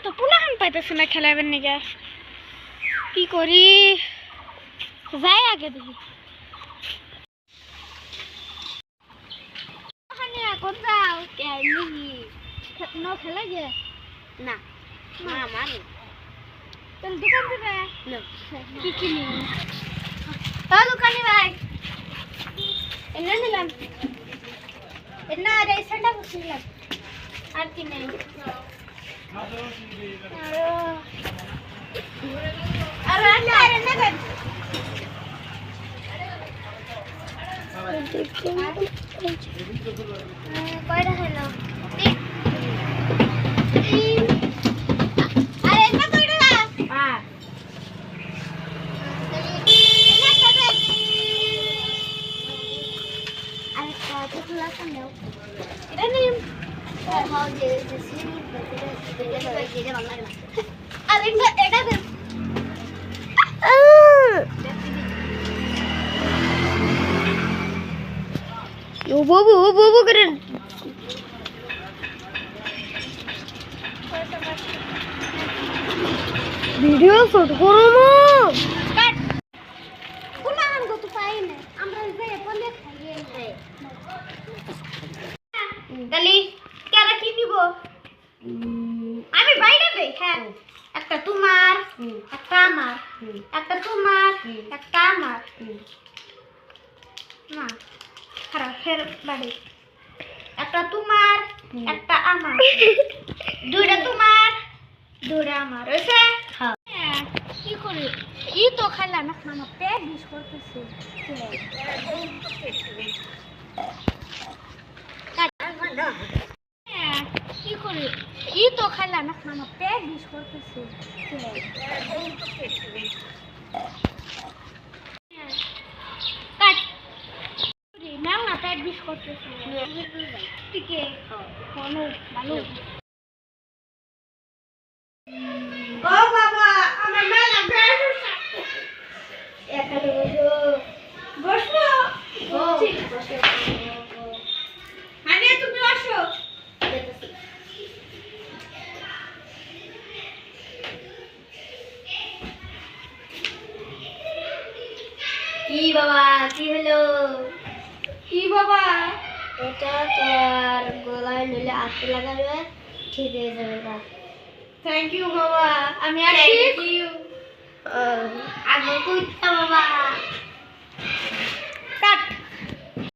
তো পোলাহান পাইতেছে না খেলাবেন নাকি কি করি যাই আগে দেখি এখন যাও খেলা গে না আমার তাহলে দোকান দেবে কি কিনি দোকানি ভাই এনে নিলাম এনে আর এই সেটা বসিলাম আর কি নেই আর এনে দেন কয়টা হলো বাবু বাবু করেন ভিডিও শুট করো না কুলান গো তো পাই না আমরা যাই বলে খাইয়ে দেই গালি কেরা কি দিব আমি বাইরে দেই হ্যাঁ একটা তোমার একটা আমার একটা তোমার একটা আমার না খারাপ ফের বাড়ি একটা তোমার একটা আমার দুইটা তোমার দুইটা আমার হইছে হ্যাঁ কি করি ই তো খাইলা না খানা পেট বিষ করতেছে কি করি ই তো খাইলা না খানা পেট বিষ করতেছে না পেট বিষ করতেছে ঠিক ভালো ভালো ও বাবা আমার মেলা পেট এখানে বসো বসো হানিয়া তুমি আসো কি বাবা কি হলো কি বাবা এটা তোর গলায় নিলে আটকে লাগাবে ঠিক হয়ে যাবে না থ্যাংক ইউ বাবা আমি আসি থ্যাংক ইউ আগে কইতা বাবা